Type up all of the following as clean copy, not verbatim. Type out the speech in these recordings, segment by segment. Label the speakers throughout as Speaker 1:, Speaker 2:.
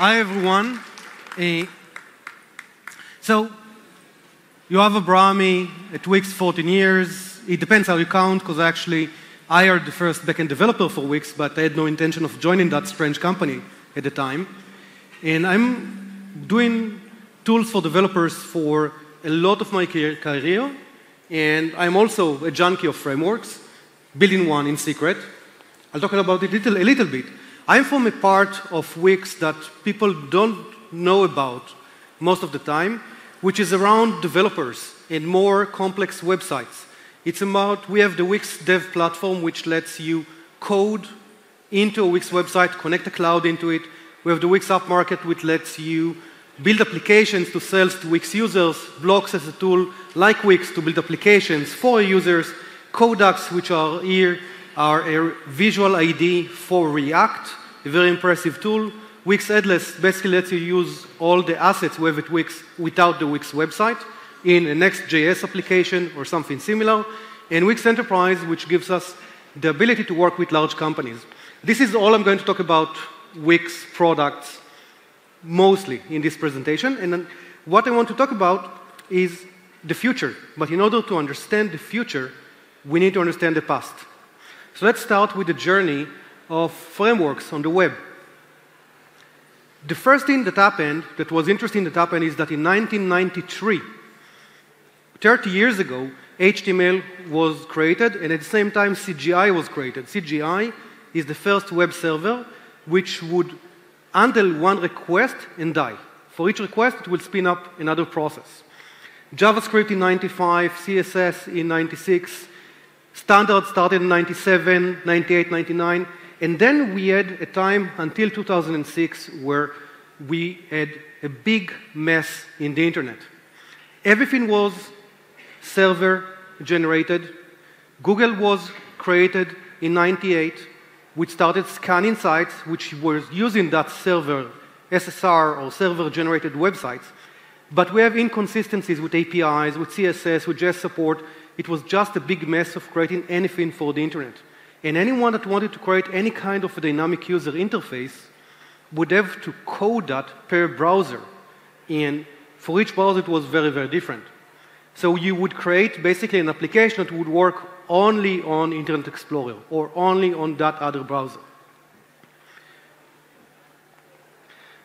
Speaker 1: Hi, everyone. So, Yoav Abrahami at Qwik's 14 years. It depends how you count, because actually I hired the first backend developer for Qwik, but I had no intention of joining that strange company at the time. And I'm doing tools for developers for a lot of my career, and I'm also a junkie of frameworks, building one in secret. I'll talk about it a little bit. I'm from a part of Qwik that people don't know about most of the time, which is around developers and more complex websites. It's about, we have the Qwik dev platform, which lets you code into a Qwik website, connect a cloud into it. We have the Qwik app market, which lets you build applications to sell to Qwik users, blocks as a tool like Qwik to build applications for users, Codecs, which are here, are a visual ID for React, a very impressive tool. Qwik Headless basically lets you use all the assets we have at Qwik without the Qwik website in a Next.js application or something similar. And Qwik Enterprise, which gives us the ability to work with large companies. This is all I'm going to talk about Qwik's products mostly in this presentation. And then what I want to talk about is the future. But in order to understand the future, we need to understand the past. So let's start with the journey of frameworks on the web. The first thing that happened, that was interesting that happened, is that in 1993, 30 years ago, HTML was created, and at the same time, CGI was created. CGI is the first web server which would handle one request and die. For each request, it will spin up another process. JavaScript in 95, CSS in 96, Standard started in 97, 98, 99, and then we had a time until 2006 where we had a big mess in the internet. Everything was server-generated. Google was created in 98, which started scanning sites which were using that server, SSR, or server-generated websites. But we have inconsistencies with APIs, with CSS, with JS support. It was just a big mess of creating anything for the internet. And anyone that wanted to create any kind of a dynamic user interface would have to code that per browser. And for each browser, it was very, very different. So you would create basically an application that would work only on Internet Explorer or only on that other browser.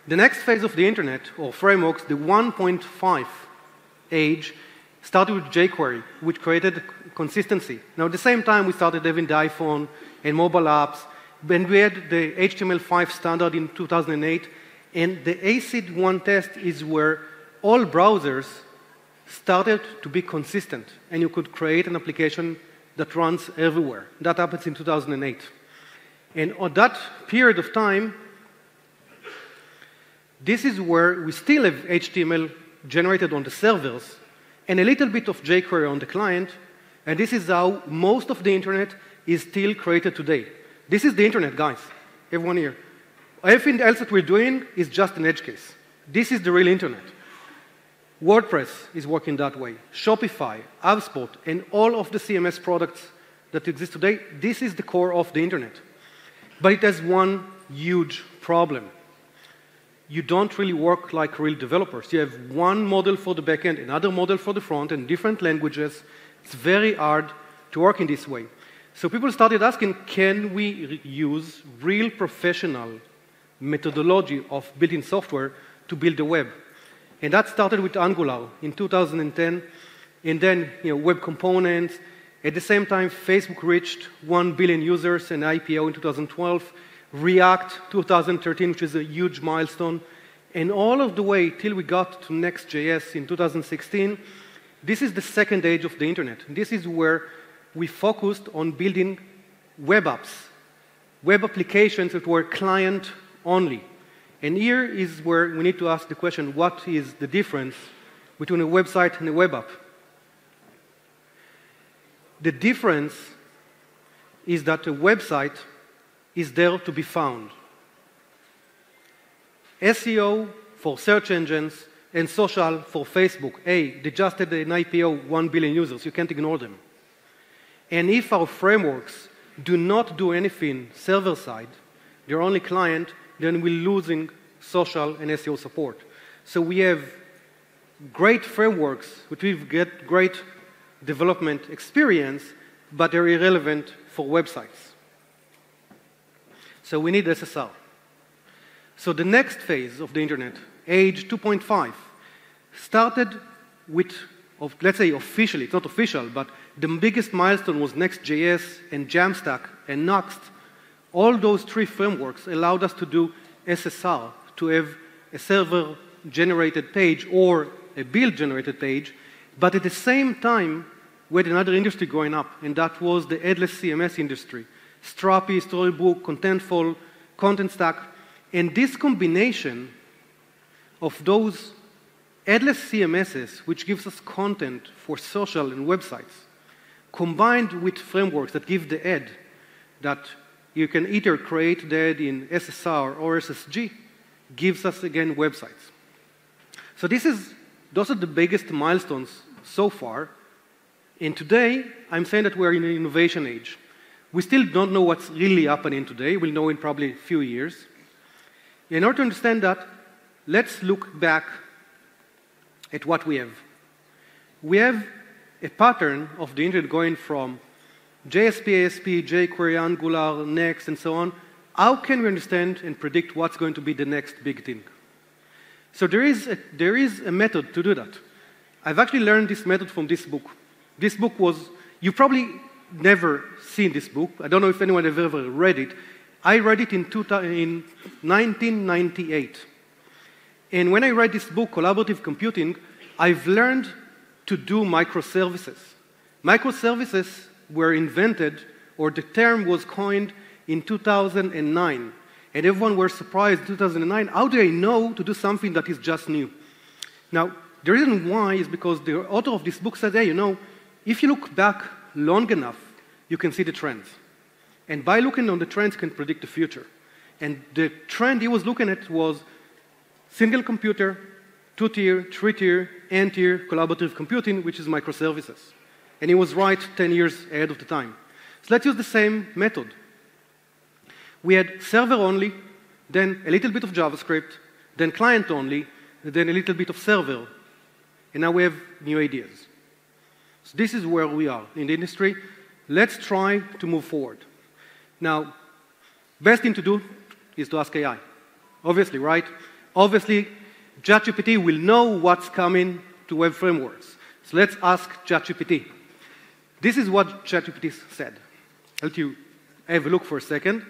Speaker 1: The next phase of the internet, or frameworks, the 1.5 age, started with jQuery, which created consistency. Now, at the same time, we started having the iPhone and mobile apps. Then we had the HTML5 standard in 2008. And the ACID1 test is where all browsers started to be consistent. And you could create an application that runs everywhere. That happens in 2008. And on that period of time, this is where we still have HTML generated on the servers, and a little bit of jQuery on the client, and this is how most of the internet is still created today. This is the internet, guys, everyone here. Everything else that we're doing is just an edge case. This is the real internet. WordPress is working that way. Shopify, HubSpot, and all of the CMS products that exist today, this is the core of the internet. But it has one huge problem. You don't really work like real developers. You have one model for the backend, another model for the front, and different languages. It's very hard to work in this way. So people started asking, can we use real professional methodology of building software to build the web? And that started with Angular in 2010, and then web components. At the same time, Facebook reached 1 billion users and IPO in 2012. React 2013, which is a huge milestone, and all of the way till we got to Next.js in 2016, this is the second age of the internet. This is where we focused on building web apps, web applications that were client only. And here is where we need to ask the question, what is the difference between a website and a web app? The difference is that a website is there to be found. SEO for search engines and social for Facebook. Hey, they just had an IPO, 1 billion users. You can't ignore them. And if our frameworks do not do anything server-side, they're only client, then we're losing social, and SEO support. So we have great frameworks which we get great development experience, but they're irrelevant for websites. So we need SSR. So the next phase of the internet, age 2.5, started with, let's say officially, it's not official, but the biggest milestone was Next.js and Jamstack and Next. All those three frameworks allowed us to do SSR, to have a server-generated page or a build-generated page, but at the same time, we had another industry growing up, and that was the headless CMS industry. Strapi, Storybook, Contentful, Content Stack, and this combination of those headless CMSs, which gives us content for social and websites, combined with frameworks that give the head that you can either create the head in SSR or SSG, gives us, again, websites. So those are the biggest milestones so far. And today, I'm saying that we're in an innovation age. We still don't know what's really happening today. We'll know in probably a few years. In order to understand that, let's look back at what we have. We have a pattern of the internet going from JSP, ASP, jQuery, Angular, Next, and so on. How can we understand and predict what's going to be the next big thing? So there is a method to do that. I've actually learned this method from this book. This book was, you probably never seen this book. I don't know if anyone has ever read it. I read it in 1998. And when I read this book, Collaborative Computing, I've learned to do microservices. Microservices were invented, or the term was coined in 2009. And everyone was surprised in 2009, how do I know to do something that is just new? Now, the reason why is because the author of this book said, hey, you know, if you look back long enough, you can see the trends. And by looking on the trends, you can predict the future. And the trend he was looking at was single computer, two-tier, three-tier, n-tier collaborative computing, which is microservices. And he was right 10 years ahead of the time. So let's use the same method. We had server only, then a little bit of JavaScript, then client only, then a little bit of server. And now we have new ideas. So this is where we are in the industry. Let's try to move forward. Now, best thing to do is to ask AI. Obviously, right? Obviously, ChatGPT will know what's coming to web frameworks. So let's ask ChatGPT. This is what ChatGPT said. I'll let you have a look for a second.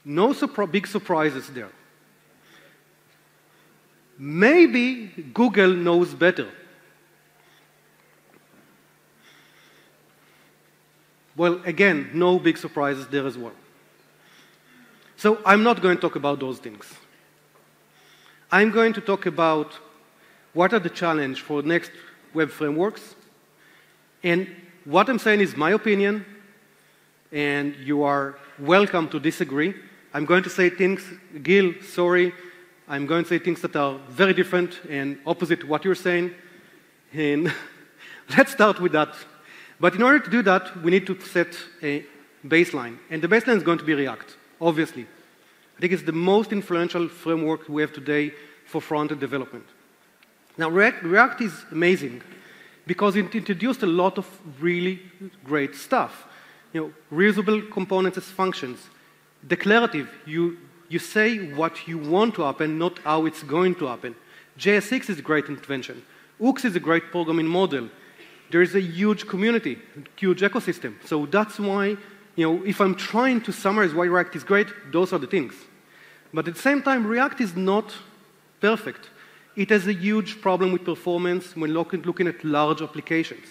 Speaker 1: No big surprises there. Maybe Google knows better. Well, again, no big surprises there as well. So I'm not going to talk about those things. I'm going to talk about what are the challenges for next web frameworks. And what I'm saying is my opinion, and you are welcome to disagree. I'm going to say things, Gil, sorry, I'm going to say things that are very different and opposite to what you're saying. And let's start with that. But in order to do that, we need to set a baseline. And the baseline is going to be React, obviously. I think it's the most influential framework we have today for front-end development. Now, React is amazing because it introduced a lot of really great stuff. You know, reusable components as functions. Declarative, you say what you want to happen, not how it's going to happen. JSX is a great invention. Qwik is a great programming model. There is a huge community, huge ecosystem. So that's why, you know, if I'm trying to summarize why React is great, those are the things. But at the same time, React is not perfect. It has a huge problem with performance when looking at large applications.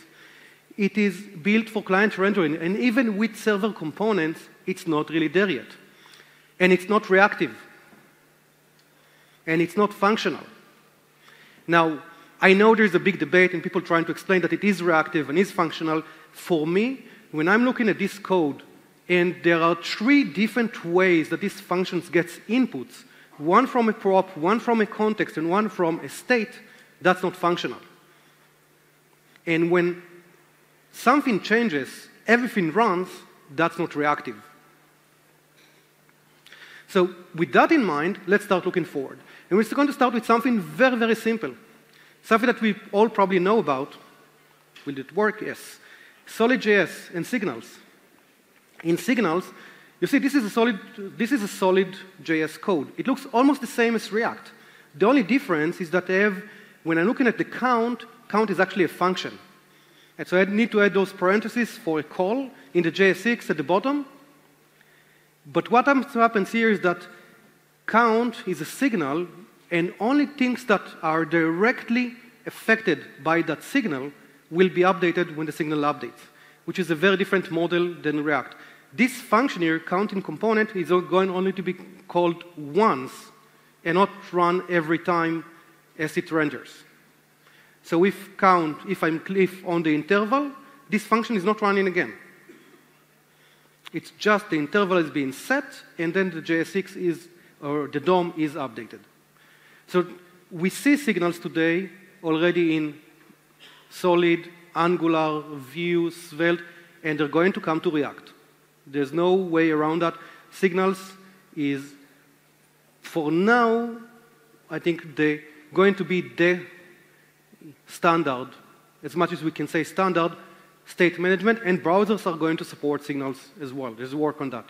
Speaker 1: It is built for client rendering, and even with server components, it's not really there yet. And it's not reactive. And it's not functional. Now, I know there's a big debate and people trying to explain that it is reactive and is functional. For me, when I'm looking at this code, and there are 3 different ways that this function gets inputs, one from a prop, one from a context, and one from a state, that's not functional. And when something changes, everything runs, that's not reactive. So with that in mind, let's start looking forward. And we're going to start with something very, very simple. Something that we all probably know about. Will it work? Yes. Solid.js and signals. In signals, you see this is a solid JS code. It looks almost the same as React. The only difference is that they have, when I'm looking at the count is actually a function. And so I need to add those parentheses for a call in the JSX at the bottom. But what happens here is that count is a signal, and only things that are directly affected by that signal will be updated when the signal updates, which is a very different model than React. This function here, counting component, is going only to be called once and not run every time as it renders. So if I'm on the interval, this function is not running again. It's just the interval is being set, and then the JSX or the DOM is updated. So we see signals today already in Solid, Angular, Vue, Svelte, and they're going to come to React. There's no way around that. Signals is, for now, I think they're going to be the standard, as much as we can say standard, state management, and browsers are going to support signals as well. There's work on that.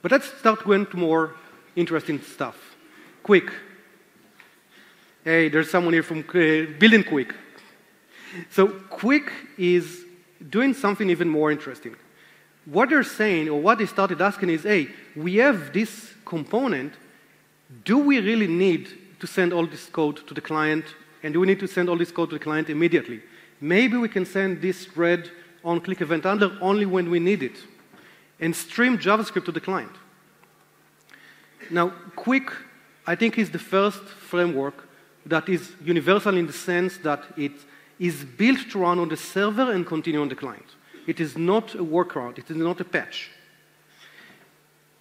Speaker 1: But let's start going to more interesting stuff. Qwik. Hey, there's someone here from building Qwik. So Qwik is doing something even more interesting. What they're saying, or what they started asking is, hey, we have this component. Do we really need to send all this code to the client? And do we need to send all this code to the client immediately? Maybe we can send this thread on click event handler only when we need it, and stream JavaScript to the client. Now, Qwik, I think, is the first framework that is universal in the sense that it is built to run on the server and continue on the client. It is not a workaround. It is not a patch.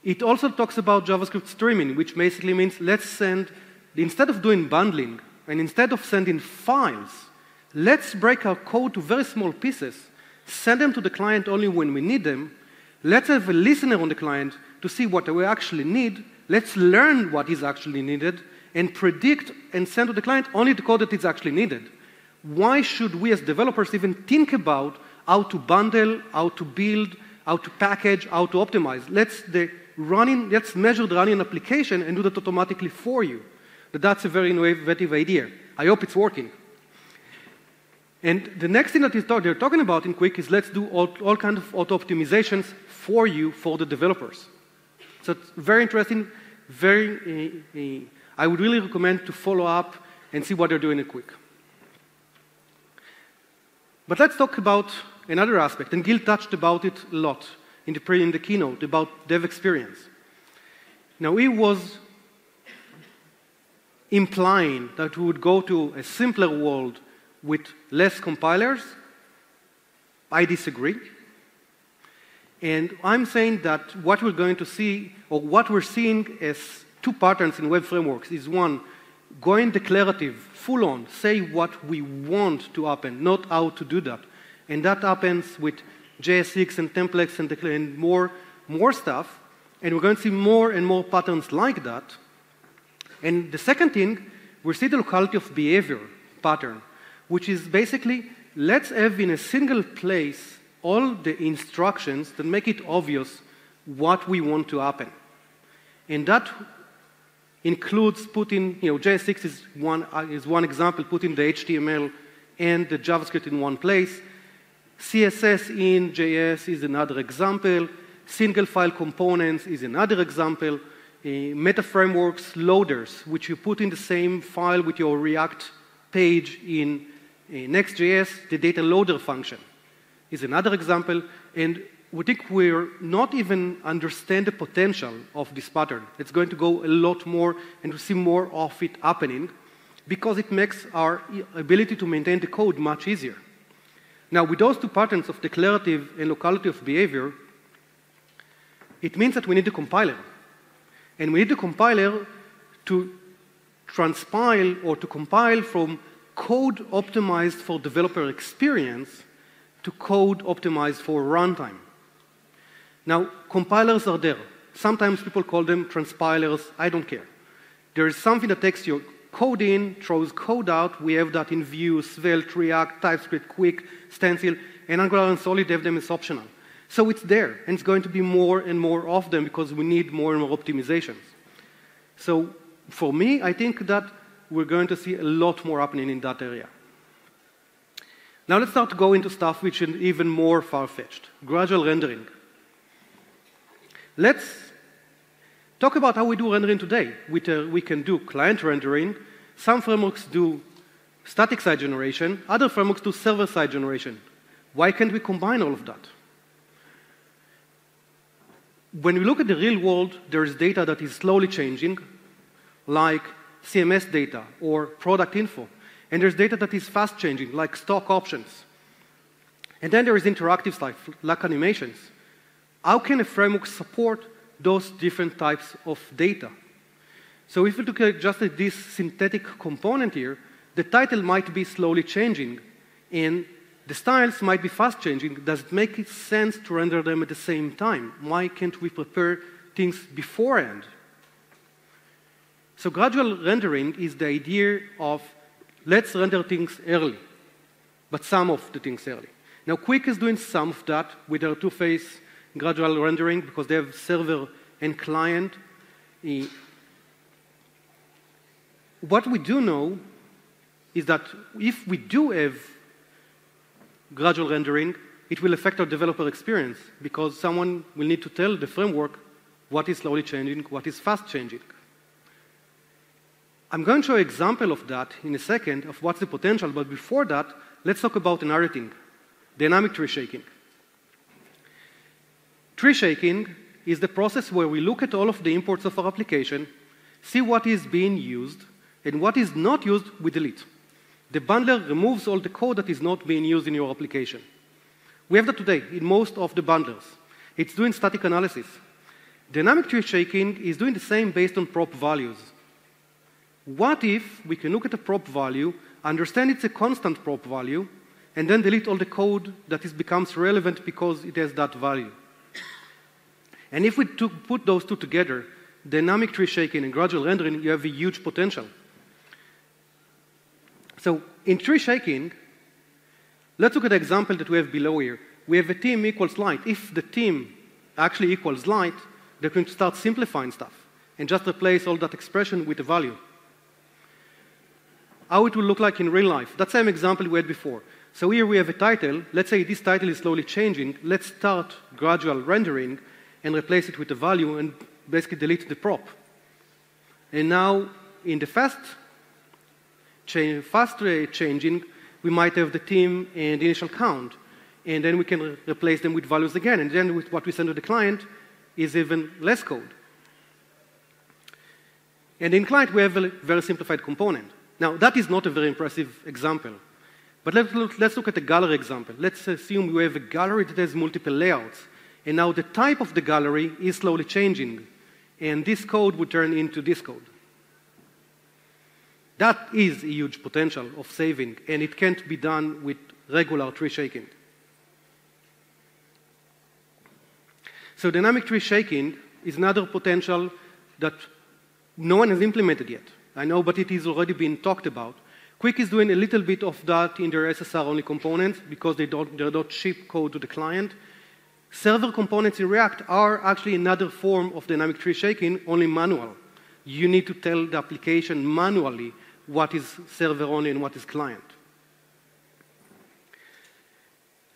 Speaker 1: It also talks about JavaScript streaming, which basically means let's send, instead of doing bundling, and instead of sending files, let's break our code to very small pieces, send them to the client only when we need them. Let's have a listener on the client to see what we actually need. Let's learn what is actually needed and predict and send to the client only the code that is actually needed. Why should we as developers even think about how to bundle, how to build, how to package, how to optimize? Let's measure the running application and do that automatically for you. That's a very innovative idea. I hope it's working. And the next thing that they're talking about in Qwik is let's do all kinds of auto optimizations for you, for the developers. So it's very interesting. I would really recommend to follow up and see what they're doing in Qwik. But let's talk about another aspect, and Gil touched about it a lot in the keynote, about dev experience. Now, he was implying that we would go to a simpler world with less compilers. I disagree. And I'm saying that what we're going to see, or what we're seeing as two patterns in web frameworks is one, going declarative, full on, say what we want to happen, not how to do that. And that happens with JSX and templates and more stuff. And we're going to see more and more patterns like that. And the second thing, we see the locality of behavior pattern, which is basically, let's have in a single place all the instructions that make it obvious what we want to happen. And that includes putting, JSX is one example, putting the HTML and the JavaScript in one place. CSS in JS is another example. Single file components is another example. Meta frameworks, loaders, which you put in the same file with your React page in Next.js, the data loader function is another example. And we think we're not even understand the potential of this pattern. It's going to go a lot more and to see more of it happening because it makes our ability to maintain the code much easier. Now, with those two patterns of declarative and locality of behavior, it means that we need a compiler. And we need a compiler to transpile or to compile from code optimized for developer experience to code optimized for runtime. Now, compilers are there. Sometimes people call them transpilers. I don't care. There is something that takes your code in, throws code out. We have that in Vue, Svelte, React, TypeScript, Qwik, Stencil, and Angular and Solid have them as optional. So it's there, and it's going to be more and more of them because we need more and more optimizations. So for me, I think that we're going to see a lot more happening in that area. Now let's start to go into stuff which is even more far-fetched, gradual rendering. Let's talk about how we do rendering today. We can do client rendering. Some frameworks do static-side generation. Other frameworks do server-side generation. Why can't we combine all of that? When we look at the real world, there is data that is slowly changing, like CMS data or product info. And there's data that is fast changing, like stock options. And then there is interactive stuff, like animations. How can a framework support those different types of data? So if we look at just at this synthetic component here, the title might be slowly changing, and the styles might be fast changing. Does it make sense to render them at the same time? Why can't we prepare things beforehand? So gradual rendering is the idea of let's render things early, but some of the things early. Now Qwik is doing some of that with their two-phase gradual rendering because they have server and client. What we do know is that if we do have gradual rendering, it will affect our developer experience because someone will need to tell the framework what is slowly changing, what is fast changing. I'm going to show an example of that in a second of what's the potential, but before that, let's talk about another thing, dynamic tree shaking. Tree shaking is the process where we look at all of the imports of our application, see what is being used, and what is not used, we delete. The bundler removes all the code that is not being used in your application. We have that today in most of the bundlers. It's doing static analysis. Dynamic tree shaking is doing the same based on prop values. What if we can look at a prop value, understand it's a constant prop value, and then delete all the code that becomes relevant because it has that value? And if we put those two together, dynamic tree shaking and gradual rendering, you have a huge potential. So in tree shaking, let's look at the example that we have below here. We have a team equals light. If the team actually equals light, they're going to start simplifying stuff and just replace all that expression with a value. How it will look like in real life. That same example we had before. So here we have a title. Let's say this title is slowly changing. Let's start gradual rendering and replace it with a value and basically delete the prop. And now in the fast changing, we might have the team and the initial count. And then we can replace them with values again. And then with what we send to the client is even less code. And in client, we have a very simplified component. Now, that is not a very impressive example. But let's look at the gallery example. Let's assume we have a gallery that has multiple layouts. And now the type of the gallery is slowly changing. And this code would turn into this code. That is a huge potential of saving. And it can't be done with regular tree shaking. So dynamic tree shaking is another potential that no one has implemented yet. I know, but it is already been talked about. Qwik is doing a little bit of that in their SSR-only components because they don't ship code to the client. Server components in React are actually another form of dynamic tree shaking, only manual. You need to tell the application manually what is server-only and what is client.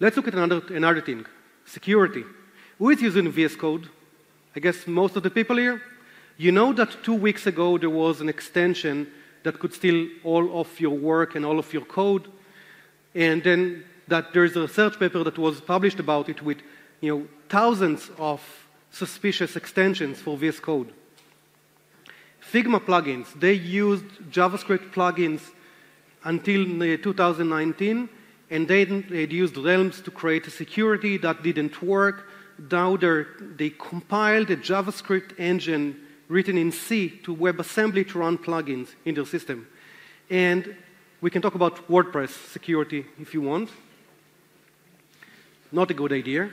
Speaker 1: Let's look at another thing, security. Who is using VS Code? I guess most of the people here. You know that 2 weeks ago there was an extension that could steal all of your work and all of your code, and then that there's a research paper that was published about it with thousands of suspicious extensions for VS Code. Figma plugins, they used JavaScript plugins until 2019, and then they used Realms to create a security that didn't work. Now they compiled a JavaScript engine written in C to WebAssembly to run plugins in their system. And we can talk about WordPress security if you want. Not a good idea.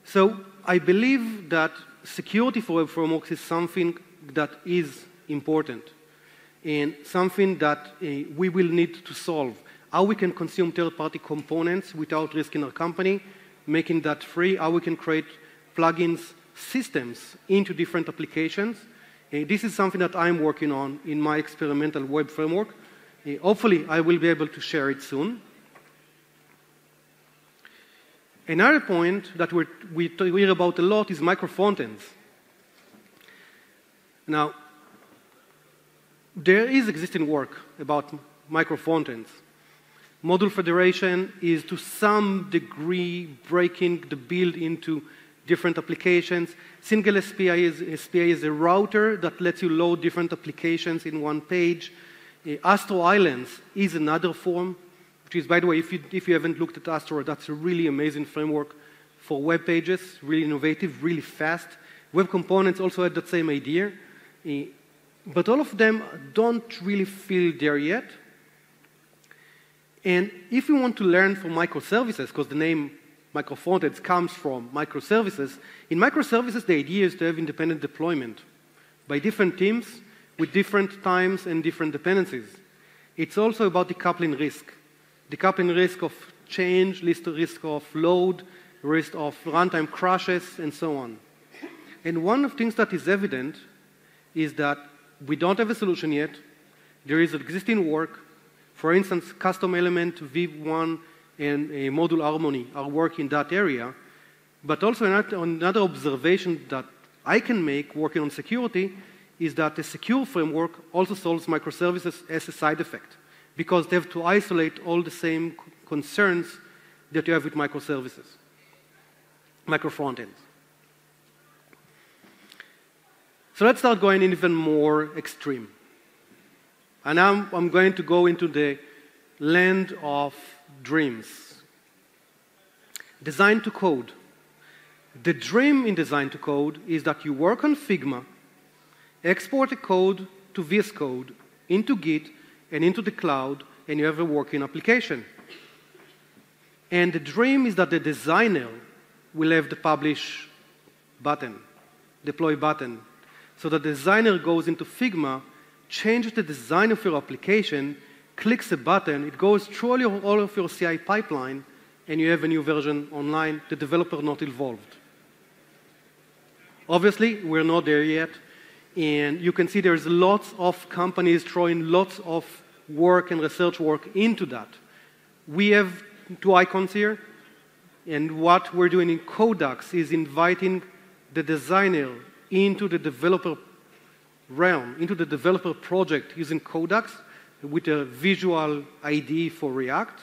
Speaker 1: So I believe that security for web frameworks is something that is important and something that we will need to solve. How we can consume third-party components without risking our company, making that free, how we can create plugins systems into different applications. This is something that I'm working on in my experimental web framework. Hopefully, I will be able to share it soon. Another point that we hear about a lot is micro frontends. Now, there is existing work about micro frontends. Module federation is to some degree breaking the build into different applications. Single SPA is a router that lets you load different applications in one page. Astro Islands is another form, which is, by the way, if you haven't looked at Astro, that's a really amazing framework for web pages, really innovative, really fast. Web components also had that same idea. But all of them don't really feel there yet. And if you want to learn from microservices, because the name microfrontends comes from microservices, in microservices the idea is to have independent deployment by different teams with different times and different dependencies. It's also about decoupling risk. Decoupling risk of change, risk of load, risk of runtime crashes, and so on. And one of the things that is evident is that we don't have a solution yet. There is existing work. For instance, custom element, V1, and module harmony are working in that area. But also another observation that I can make working on security is that a secure framework also solves microservices as a side effect, because they have to isolate all the same concerns that you have with microservices, micro frontends. So let's start going even more extreme. And now I'm going to go into the land of dreams. Design to code. The dream in design to code is that you work on Figma, export a code to VS Code, into Git, and into the cloud, and you have a working application. And the dream is that the designer will have the publish button, deploy button. So the designer goes into Figma, changes the design of your application, clicks a button, it goes through all of your CI pipeline, and you have a new version online, the developer not involved. Obviously, we're not there yet, and you can see there's lots of companies throwing lots of work and research work into that. We have two icons here, and what we're doing in Codex is inviting the designer into the developer realm, into the developer project using Codex with a visual IDE for React.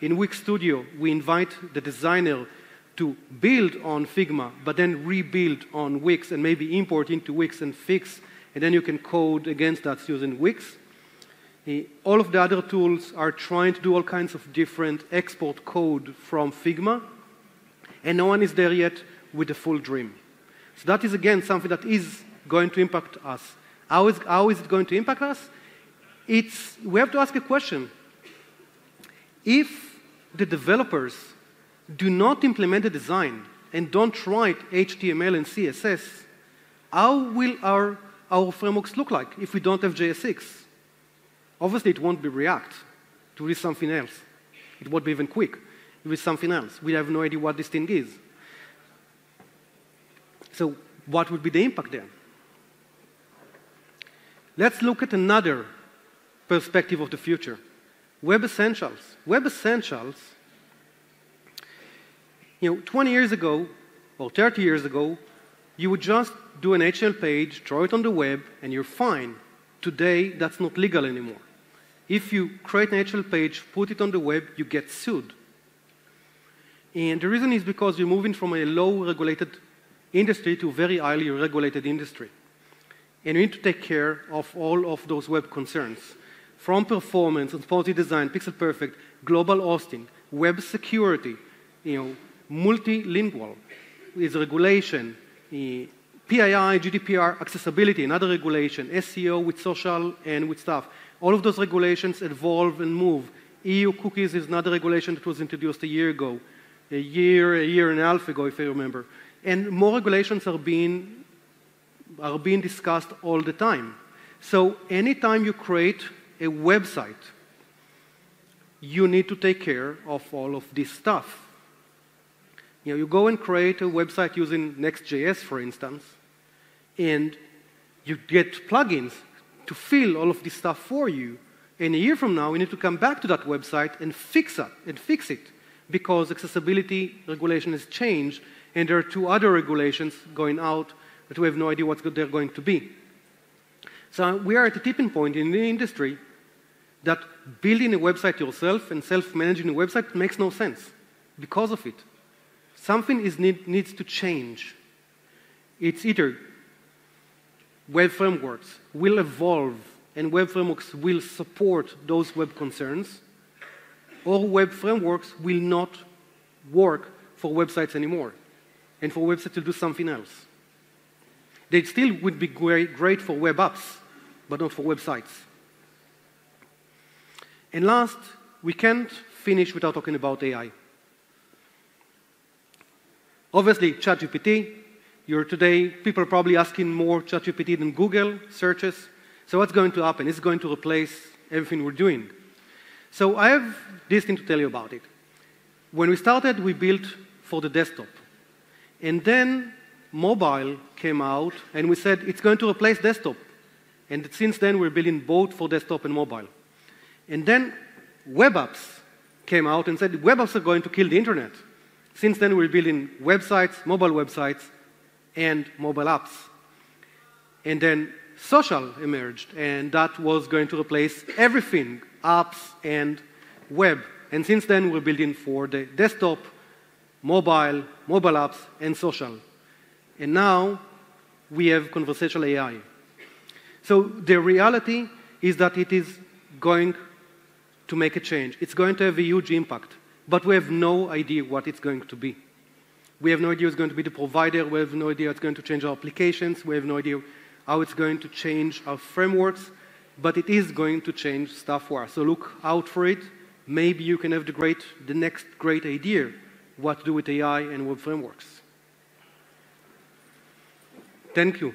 Speaker 1: In Qwik Studio, we invite the designer to build on Figma, but then rebuild on Wix and maybe import into Wix and fix, and then you can code against that using Wix. All of the other tools are trying to do all kinds of different export code from Figma, and no one is there yet with the full dream. So that is, again, something that is going to impact us. How is it going to impact us? We have to ask a question. If the developers do not implement the design and don't write HTML and CSS, how will our frameworks look like if we don't have JSX? Obviously, it won't be React. It will be something else. It won't be even Qwik. It will be something else. We have no idea what this thing is. So what would be the impact there? Let's look at another perspective of the future. Web Essentials. Web Essentials, 20 years ago or 30 years ago, you would just do an HTML page, throw it on the web, and you're fine. Today, that's not legal anymore. If you create an HTML page, put it on the web, you get sued. And the reason is because you're moving from a low-regulated industry to a very highly regulated industry. And you need to take care of all of those web concerns, from performance, responsive design, pixel perfect, global hosting, web security, multilingual is regulation, PII, GDPR, accessibility, another regulation, SEO with social and with stuff. All of those regulations evolve and move. EU cookies is another regulation that was introduced a year ago. a year and a half ago, if I remember. And more regulations are being discussed all the time. So anytime you create a website, you need to take care of all of this stuff. You know, you go and create a website using Next.js, for instance, and you get plugins to fill all of this stuff for you. And a year from now, you need to come back to that website and fix it, because accessibility regulation has changed, and there are 2 other regulations going out that we have no idea what they're going to be. So we are at a tipping point in the industry that building a website yourself and self-managing a website makes no sense because of it. Something needs to change. It's either web frameworks will evolve and web frameworks will support those web concerns, or web frameworks will not work for websites anymore, and for websites to do something else. They still would be great for web apps, but not for websites. And last, we can't finish without talking about AI. Obviously, ChatGPT. Today, people are probably asking more ChatGPT than Google searches. So what's going to happen? It's going to replace everything we're doing. So I have this thing to tell you about it. When we started, we built for the desktop. And then mobile came out, and we said it's going to replace desktop. And since then, we're building both for desktop and mobile. And then web apps came out and said web apps are going to kill the internet. Since then, we're building websites, mobile websites, and mobile apps. And then social emerged, and that was going to replace everything, apps and web. And since then, we're building for the desktop, mobile apps, and social. And now, we have conversational AI. So the reality is that it is going to make a change. It's going to have a huge impact, but we have no idea what it's going to be. We have no idea who's going to be the provider. We have no idea how it's going to change our applications. We have no idea how it's going to change our frameworks, but it is going to change stuff for us. So look out for it. Maybe you can have the next great idea what to do with AI and web frameworks. Thank you.